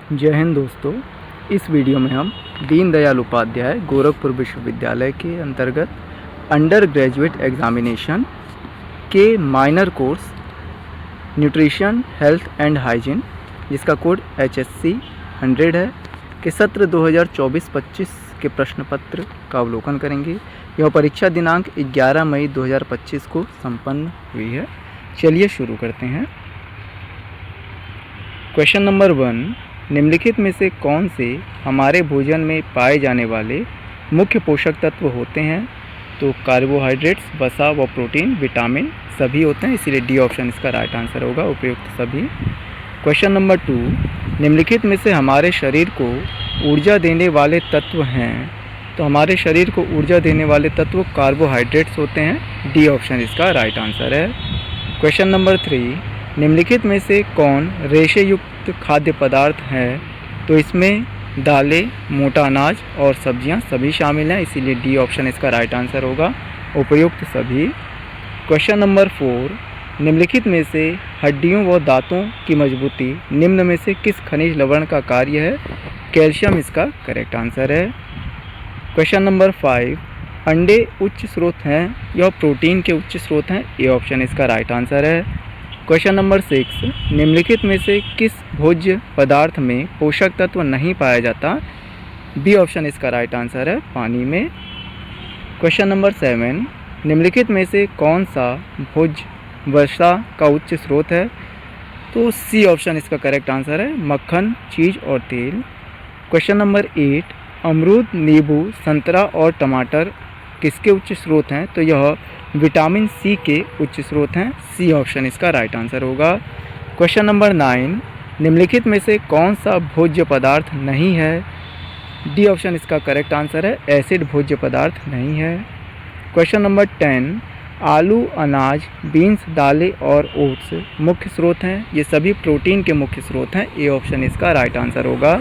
जय हिंद दोस्तों। इस वीडियो में हम दीनदयाल उपाध्याय गोरखपुर विश्वविद्यालय के अंतर्गत अंडर ग्रेजुएट एग्जामिनेशन के minor course nutrition health and hygiene, जिसका कोड HSC 100 है, के सत्र 2024-25 के प्रश्न पत्र का अवलोकन करेंगे। यह परीक्षा दिनांक 11 मई 2025 को संपन्न हुई है। चलिए शुरू करते हैं। क्वेश्चन नंबर 1, निम्नलिखित में से कौन से हमारे भोजन में पाए जाने वाले मुख्य पोषक तत्व होते हैं? तो कार्बोहाइड्रेट्स, वसा व प्रोटीन, विटामिन सभी होते हैं, इसीलिए डी ऑप्शन इसका राइट आंसर होगा, उपयुक्त सभी। क्वेश्चन नंबर 2, निम्नलिखित में से हमारे शरीर को ऊर्जा देने वाले तत्व हैं? तो हमारे शरीर को ऊर्जा देने वाले तत्व कार्बोहाइड्रेट्स होते हैं, डी ऑप्शन इसका राइट आंसर है। क्वेश्चन नंबर 3, निम्नलिखित में से कौन रेशे युक्त खाद्य पदार्थ है? तो इसमें दालें, मोटा अनाज और सब्जियां सभी शामिल हैं, इसीलिए डी ऑप्शन इसका राइट आंसर होगा, उपयुक्त सभी। क्वेश्चन नंबर 4, निम्नलिखित में से हड्डियों व दांतों की मजबूती निम्न में से किस खनिज लवण का कार्य है? कैल्शियम इसका करेक्ट आंसर है। क्वेश्चन नंबर 5, अंडे उच्च स्रोत हैं, यह प्रोटीन के उच्च स्रोत हैं, ए ऑप्शन इसका राइट आंसर है। क्वेश्चन नंबर 6, निम्नलिखित में से किस भोज्य पदार्थ में पोषक तत्व नहीं पाया जाता? बी ऑप्शन इसका राइट आंसर है, पानी में। क्वेश्चन नंबर 7, निम्नलिखित में से कौन सा भोज्य वसा का उच्च स्रोत है? तो सी ऑप्शन इसका करेक्ट आंसर है, मक्खन, चीज़ और तेल। क्वेश्चन नंबर 8, अमरूद, नींबू, संतरा और टमाटर किसके उच्च स्रोत हैं? तो यह विटामिन सी के उच्च स्रोत हैं, सी ऑप्शन इसका राइट आंसर होगा। क्वेश्चन नंबर 9, निम्नलिखित में से कौन सा भोज्य पदार्थ नहीं है? डी ऑप्शन इसका करेक्ट आंसर है, एसिड भोज्य पदार्थ नहीं है। क्वेश्चन नंबर 10, आलू, अनाज, बीन्स, दालें और ओट्स मुख्य स्रोत हैं, ये सभी प्रोटीन के मुख्य स्रोत हैं, ए ऑप्शन इसका राइट आंसर होगा।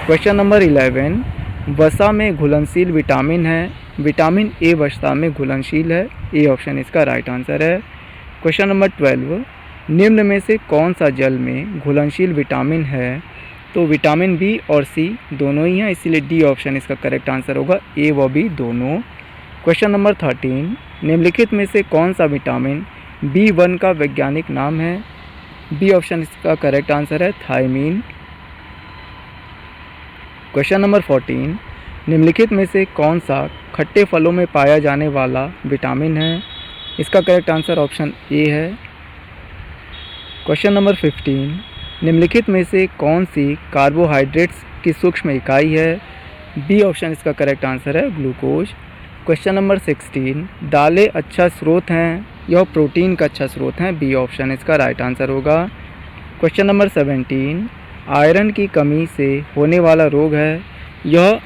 क्वेश्चन नंबर 11, वसा में घुलनशील विटामिन है, विटामिन ए वसा में घुलनशील है, ए ऑप्शन इसका राइट आंसर है। क्वेश्चन नंबर 12, निम्न में से कौन सा जल में घुलनशील विटामिन है? तो विटामिन बी और सी दोनों ही हैं, इसीलिए डी ऑप्शन इसका करेक्ट आंसर होगा, ए व बी दोनों। क्वेश्चन नंबर 13, निम्नलिखित में से कौन सा विटामिन B1 का वैज्ञानिक नाम है? बी ऑप्शन इसका करेक्ट आंसर है, थायमीन। क्वेश्चन नंबर 14, निम्नलिखित में से कौन सा खट्टे फलों में पाया जाने वाला विटामिन है? इसका करेक्ट आंसर ऑप्शन ए है। क्वेश्चन नंबर 15, निम्नलिखित में से कौन सी कार्बोहाइड्रेट्स की सूक्ष्म इकाई है? बी ऑप्शन इसका करेक्ट आंसर है, ग्लूकोज। क्वेश्चन नंबर 16, दालें अच्छा स्रोत हैं, यह प्रोटीन का अच्छा स्रोत हैं, बी ऑप्शन इसका राइट आंसर होगा। क्वेश्चन नंबर 17, आयरन की कमी से होने वाला रोग है, यह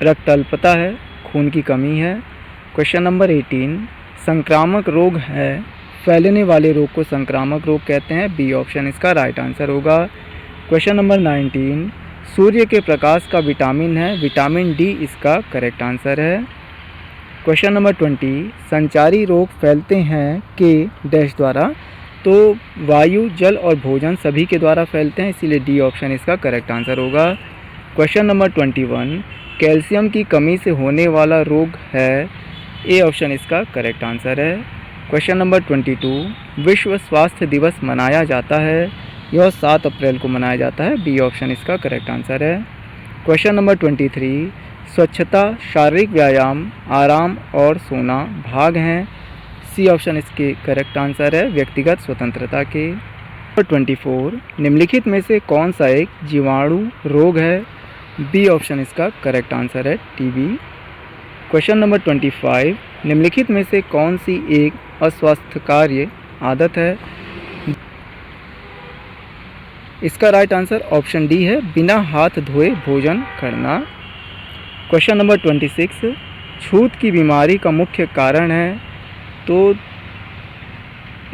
रक्तअल्पता है, खून की कमी है। क्वेश्चन नंबर 18, संक्रामक रोग है, फैलने वाले रोग को संक्रामक रोग कहते हैं, बी ऑप्शन इसका राइट आंसर होगा। क्वेश्चन नंबर 19, सूर्य के प्रकाश का विटामिन है, विटामिन डी इसका करेक्ट आंसर है। क्वेश्चन नंबर 20, संचारी रोग फैलते हैं के डैश द्वारा? तो वायु, जल और भोजन सभी के द्वारा फैलते हैं, इसीलिए डी ऑप्शन इसका करेक्ट आंसर होगा। क्वेश्चन नंबर 21, कैल्शियम की कमी से होने वाला रोग है, ए ऑप्शन इसका करेक्ट आंसर है। क्वेश्चन नंबर 22, विश्व स्वास्थ्य दिवस मनाया जाता है, यह 7 अप्रैल को मनाया जाता है, बी ऑप्शन इसका करेक्ट आंसर है। क्वेश्चन नंबर 23, स्वच्छता, शारीरिक व्यायाम, आराम और सोना भाग हैं, सी ऑप्शन इसके करेक्ट आंसर है, व्यक्तिगत स्वतंत्रता के। नंबर 24, निम्नलिखित में से कौन सा एक जीवाणु रोग है? बी ऑप्शन इसका करेक्ट आंसर है, टीबी। क्वेश्चन नंबर 25, निम्नलिखित में से कौन सी एक अस्वास्थ्यकारी आदत है? इसका राइट आंसर ऑप्शन डी है, बिना हाथ धोए भोजन करना। क्वेश्चन नंबर 26, छूत की बीमारी का मुख्य कारण है, तो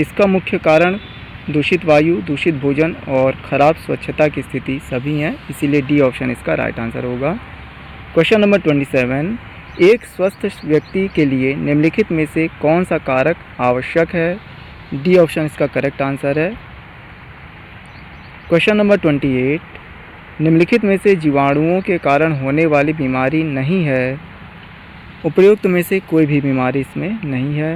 इसका मुख्य कारण दूषित वायु, दूषित भोजन और ख़राब स्वच्छता की स्थिति सभी हैं, इसीलिए डी ऑप्शन इसका राइट आंसर होगा। क्वेश्चन नंबर 27, एक स्वस्थ व्यक्ति के लिए निम्नलिखित में से कौन सा कारक आवश्यक है? डी ऑप्शन इसका करेक्ट आंसर है। क्वेश्चन नंबर 28, निम्नलिखित में से जीवाणुओं के कारण होने वाली बीमारी नहीं है। उपयुक्त में से कोई भी बीमारी इसमें नहीं है।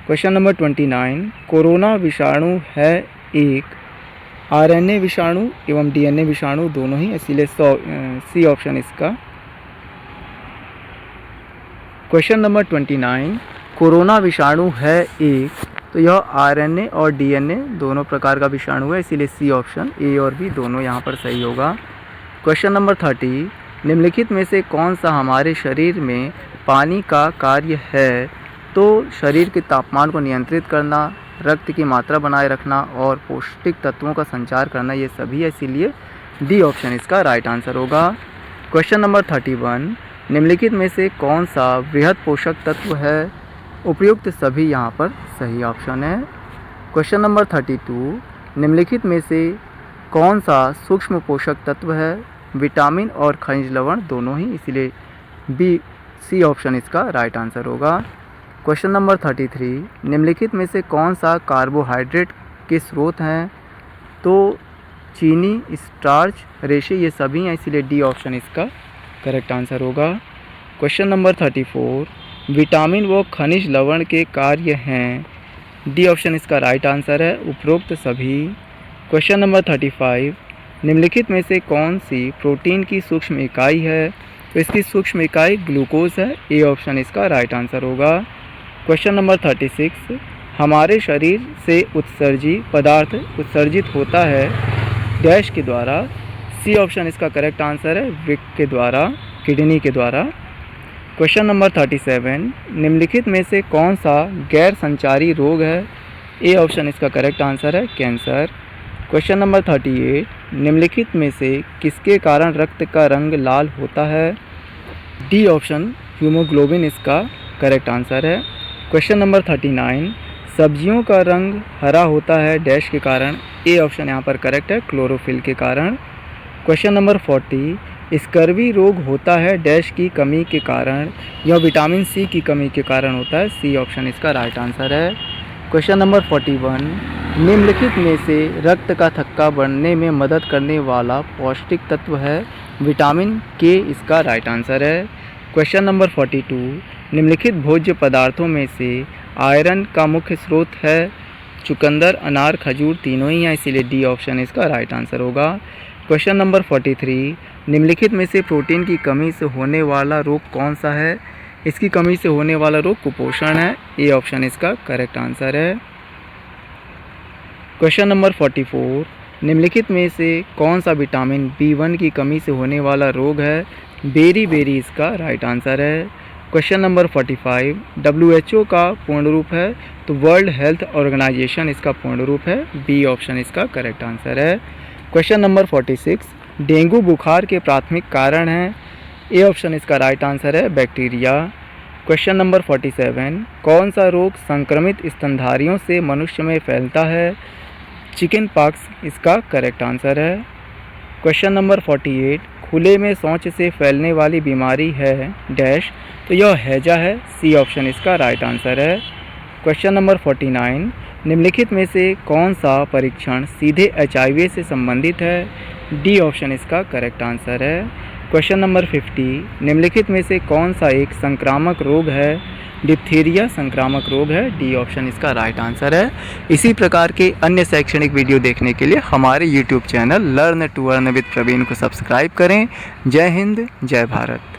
क्वेश्चन नंबर 29, कोरोना विषाणु है एक आरएनए विषाणु एवं डीएनए विषाणु दोनों ही, इसीलिए सी ऑप्शन इसका। क्वेश्चन नंबर 29, कोरोना विषाणु है एक, तो यह आरएनए और डीएनए दोनों प्रकार का विषाणु है, इसीलिए सी ऑप्शन, ए और बी दोनों यहाँ पर सही होगा। क्वेश्चन नंबर 30, निम्नलिखित में से कौन सा हमारे शरीर में पानी का कार्य है? तो शरीर के तापमान को नियंत्रित करना, रक्त की मात्रा बनाए रखना और पौष्टिक तत्वों का संचार करना, ये सभी है, इसीलिए डी ऑप्शन इसका राइट आंसर होगा। क्वेश्चन नंबर 31, निम्नलिखित में से कौन सा वृहद पोषक तत्व है? उपयुक्त सभी यहाँ पर सही ऑप्शन है। क्वेश्चन नंबर 32, निम्नलिखित में से कौन सा सूक्ष्म पोषक तत्व है? विटामिन और खनिज लवण दोनों ही, इसीलिए बी सी ऑप्शन इसका राइट आंसर होगा। क्वेश्चन नंबर 33, निम्नलिखित में से कौन सा कार्बोहाइड्रेट के स्रोत हैं? तो चीनी, स्टार्च, रेशे ये सभी हैं, इसीलिए डी ऑप्शन इसका करेक्ट आंसर होगा। क्वेश्चन नंबर 34, विटामिन व खनिज लवण के कार्य हैं? डी ऑप्शन इसका राइट आंसर है, उपरोक्त सभी। क्वेश्चन नंबर 35, निम्नलिखित में से कौन सी प्रोटीन की सूक्ष्म इकाई है? तो इसकी सूक्ष्म इकाई ग्लूकोज है, ए ऑप्शन इसका राइट आंसर होगा। क्वेश्चन नंबर 36, हमारे शरीर से उत्सर्जी पदार्थ उत्सर्जित होता है डैश के द्वारा, सी ऑप्शन इसका करेक्ट आंसर है, वृक्क के द्वारा, किडनी के द्वारा। क्वेश्चन नंबर 37, निम्नलिखित में से कौन सा गैर संचारी रोग है? ए ऑप्शन इसका करेक्ट आंसर है, कैंसर। क्वेश्चन नंबर 38, निम्नलिखित में से किसके कारण रक्त का रंग लाल होता है? डी ऑप्शन हीमोग्लोबिन इसका करेक्ट आंसर है। क्वेश्चन नंबर 39, सब्जियों का रंग हरा होता है डैश के कारण, ए ऑप्शन यहाँ पर करेक्ट है, क्लोरोफिल के कारण। क्वेश्चन नंबर 40, स्कर्वी रोग होता है डैश की कमी के कारण, यह विटामिन सी की कमी के कारण होता है, सी ऑप्शन इसका राइट आंसर है। क्वेश्चन नंबर 41, निम्नलिखित में से रक्त का थक्का बढ़ने में मदद करने वाला पौष्टिक तत्व है? विटामिन के इसका राइट आंसर है। क्वेश्चन नंबर 42, निम्नलिखित भोज्य पदार्थों में से आयरन का मुख्य स्रोत है? चुकंदर, अनार, खजूर तीनों ही हैं, इसीलिए डी ऑप्शन इसका राइट आंसर होगा। क्वेश्चन नंबर 43, निम्नलिखित में से प्रोटीन की कमी से होने वाला रोग कौन सा है? इसकी कमी से होने वाला रोग कुपोषण है, ए ऑप्शन इसका करेक्ट आंसर है। क्वेश्चन नंबर 44, निम्नलिखित में से कौन सा विटामिन B1 की कमी से होने वाला रोग है? बेरी इसका राइट आंसर है। क्वेश्चन नंबर 45, WHO का पूर्ण रूप है? तो वर्ल्ड हेल्थ ऑर्गेनाइजेशन इसका पूर्ण रूप है, बी ऑप्शन इसका करेक्ट आंसर है। क्वेश्चन नंबर 46, डेंगू बुखार के प्राथमिक कारण हैं? ए ऑप्शन इसका राइट आंसर है, बैक्टीरिया। क्वेश्चन नंबर 47, कौन सा रोग संक्रमित स्तनधारियों से मनुष्य में फैलता है? चिकन पॉक्स इसका करेक्ट आंसर है। क्वेश्चन नंबर 48, खुले में शौच से फैलने वाली बीमारी है डैश, तो यह हैजा है, सी ऑप्शन इसका राइट आंसर है। क्वेश्चन नंबर 49, निम्नलिखित में से कौन सा परीक्षण सीधे HIV से संबंधित है? डी ऑप्शन इसका करेक्ट आंसर है। क्वेश्चन नंबर 50, निम्नलिखित में से कौन सा एक संक्रामक रोग है? डिप्थीरिया संक्रामक रोग है, डी ऑप्शन इसका राइट आंसर है। इसी प्रकार के अन्य शैक्षणिक वीडियो देखने के लिए हमारे YouTube channel learn to earn with Praveen को सब्सक्राइब करें। जय हिंद, जय भारत।